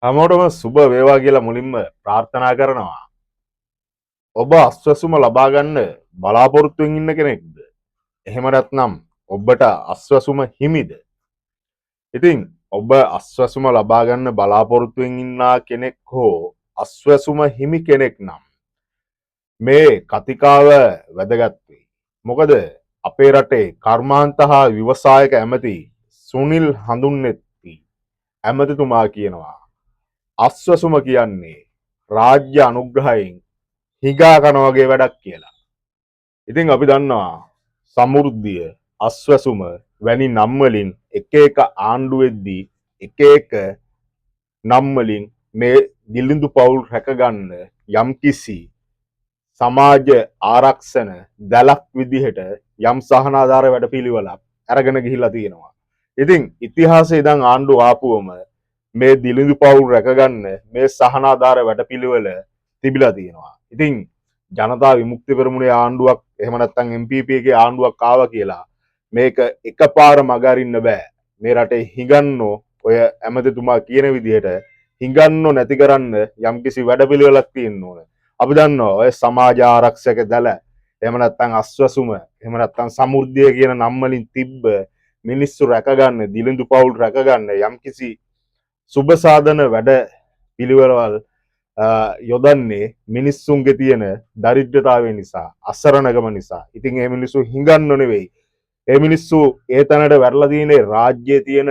හැමෝටම සුබ වේවා කියලා මුලින්ම ප්‍රාර්ථනා කරනවා. ඔබ අස්වැසුම ලබා ගන්න බලාපොරොත්තුවෙන් ඉන්න කෙනෙක්ද? එහෙම නැත්නම් ඔබට අස්වැසුම හිමිද? ඉතින් ඔබ අස්වැසුම ලබා ගන්න බලාපොරොත්තුවෙන් ඉන්නා කෙනෙක් හෝ අස්වැසුම හිමි කෙනෙක් නම් මේ කතිකාව වැදගත් වෙයි. මොකද අපේ රටේ කර්මාන්ත හා ව්‍යවසායක ඇමති සුනිල් හඳුන්නෙත්ති ඇමතිතුමා කියනවා අස්වැසුම කියන්නේ රාජ්‍ය අනුග්‍රහයෙන් හිඟා කන වගේ වැඩක් කියලා. ඉතින් අපි දන්නවා සමෘද්ධිය අස්වැසුම වැනි නම් වලින් එක එක ආණ්ඩු වෙද්දී එක එක නම් වලින් මේ දිලිඳු පවුල් රැකගන්න යම්කිසි සමාජ ආරක්ෂණ දැලක් විදිහට යම් සහනාධාර වැඩපිළිවෙලක් අරගෙන ගිහිල්ලා තියෙනවා. ඉතින් ඉතිහාසයේ ඉඳන් ආණ්ඩු ආපුවම මේ දිලිඳු පවුල් රැකගන්න මේ සහනාධාර වැඩපිළිවෙල තිබිලා තියෙනවා. ඉතින් ජනතා විමුක්ති පෙරමුණේ ආණ්ඩුවක් එහෙම නැත්නම් MPP එකේ ආණ්ඩුවක් ආවා කියලා මේක එකපාර මග අරින්න බෑ. මේ රටේ හිඟන්නෝ ඔය ඇමතිතුමා කියන විදිහට හිඟන්නෝ නැති කරන්න යම්කිසි වැඩපිළිවෙලක් තියෙන්න ඕන. අපි දන්නවා ඔය සමාජ ආරක්ෂක දල එහෙම නැත්නම් අස්වැසුම එහෙම නැත්නම් සමෘද්ධිය කියන නම් වලින් තිබ්බ මිනිස්සු රැකගන්න දිලිඳු පවුල් රැකගන්න යම්කිසි සුබ සාධන වැඩ පිළිවෙලවල් යොදන්නේ මිනිස්සුන්ගේ තියෙන දරිද්‍රතාවය නිසා අසරණකම නිසා. ඉතින් මේ මිනිස්සු හිඟන්නෝ නෙවෙයි. මේ මිනිස්සු ඒ තැනට වැරලා තියෙන්නේ රාජ්‍යයේ තියෙන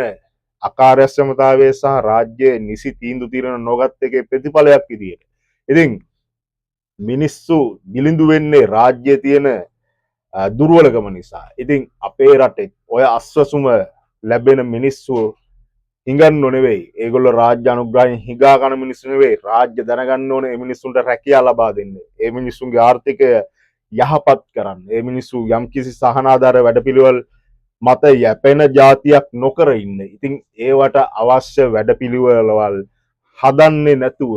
අකාර්යක්ෂමතාවය සහ රාජ්‍යයේ නිසි තීන්දුව తీරන නොගත් එකේ ප්‍රතිඵලයක් විදියට. ඉතින් මිනිස්සු දිලිඳු වෙන්නේ රාජ්‍යයේ තියෙන දුර්වලකම නිසා. ඉතින් අපේ රටේ ඔය අස්වැසුම ලැබෙන මිනිස්සු හිඟන්නෝ නෙවෙයි. ඒගොල්ලෝ රාජ්‍ය අනුග්‍රහයෙන් හිඟා කන මිනිස්සු නෙවෙයි. රාජ්‍ය දැනගන්න ඕනේ මේ මිනිස්සුන්ට රැකියාව ලබා දෙන්න. මේ මිනිස්සුන්ගේ ආර්ථිකය යහපත් කරන්න. මේ මිනිස්සු යම්කිසි සහනාධාර වැඩපිළිවෙල් මත යැපෙන જાතියක් නොකර ඉන්න. ඉතින් ඒවට අවශ්‍ය වැඩපිළිවෙළවල් හදන්නේ නැතුව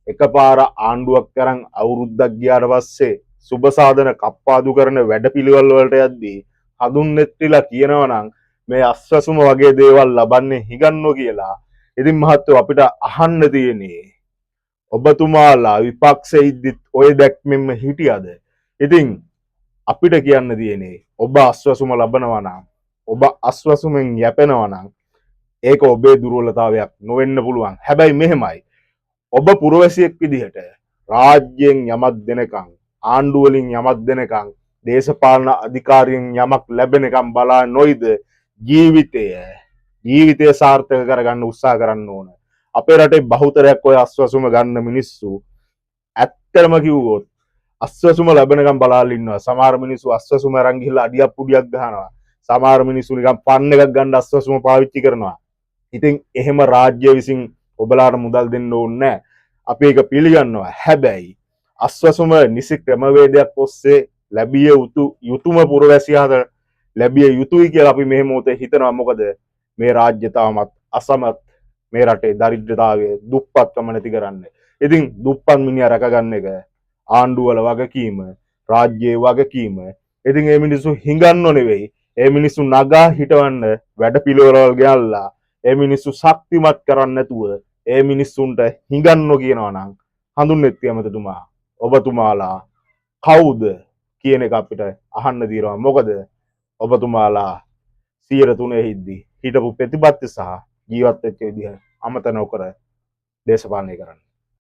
එකපාර ආණ්ඩුවක් කරන් අවුරුද්දක් ගියාට පස්සේ සුබ සාධන කප්පාදු කරන වැඩපිළිවෙල් වලට යද්දී හඳුන්නෙත්තිලා කියනවා නම් මේ අස්වැසුම වගේ දේවල් ලබන්නේ හිඟන්නෝ කියලා. ඉතින් මහත්තයෝ අපිට අහන්න තියෙන්නේ ඔබතුමාලා විපක්ෂයේ ඉද්දිත් ඔය දැක්මෙන්ම හිටියද? ඉතින් අපිට කියන්න තියෙන්නේ ඔබ අස්වැසුම ලබනවා නම් ඔබ අස්වැසුමෙන් යැපෙනවා නම් ඒක ඔබේ දුර්වලතාවයක් නොවෙන්න පුළුවන්. හැබැයි මෙහෙමයි. ඔබ පුරවැසියෙක් විදිහට රාජ්‍යයෙන් යමක් දෙනකම් ආණ්ඩුව වලින් යමක් දෙනකම් දේශපාලන අධිකාරියෙන් යමක් ලැබෙනකම් බලා නොයිද ජීවිතය සාර්ථක කරගන්න උත්සාහ කරන්න ඕන. අපේ රටේ බහුතරයක් ඔය අස්වැසුම ගන්න මිනිස්සු ඇත්තටම කිව්වොත් අස්වැසුම ලැබෙනකම් බලාලා ඉන්නවා. සමහර මිනිස්සු අස්වැසුම අරන් ගිහලා අඩියක් පුඩියක් ගහනවා. සමහර මිනිස්සු නිකන් පන් එකක් ගන්න අස්වැසුම පාවිච්චි කරනවා. ඉතින් එහෙම රාජ්‍ය විසින් ඔබලාට මුදල් දෙන්න ඕනේ නැහැ. අපි ඒක පිළිගන්නවා. හැබැයි අස්වැසුම නිසි ක්‍රමවේදයක් ඔස්සේ ලැබිය යුතුම පුරවැසියාට ලැබිය යුතුයි කියලා අපි මේ මොහොතේ හිතනවා. මොකද මේ රාජ්‍ය තාමත් අසමත් මේ රටේ දරිද්‍රතාවය දුප්පත්කම නැති කරන්න. ඉතින් දුප්පත් මිනිහා රැකගන්න එක ආණ්ඩුවල වගකීම, රාජ්‍යයේ වගකීම. ඉතින් මේ මිනිස්සු හිඟන්නෝ නෙවෙයි. මේ මිනිස්සු නගා හිටවන්න වැඩ පිළිවෙලවල් ගෙනල්ලා මේ මිනිස්සු ශක්තිමත් කරන්න නැතුව මේ මිනිස්සුන්ට හිඟන්නෝ කියනවා නම් හඳුන්නෙත්ති ඇමතිතුමා ඔබතුමාලා කවුද කියන එක අපිට අහන්න දිරනවා. මොකද ඔබතුමාලා 103 හිද්දි හිටපු ප්‍රතිපත්ති සහ ජීවත් වෙච්ච විදිහ අමතක නොකර දේශපාලනය කරන්න.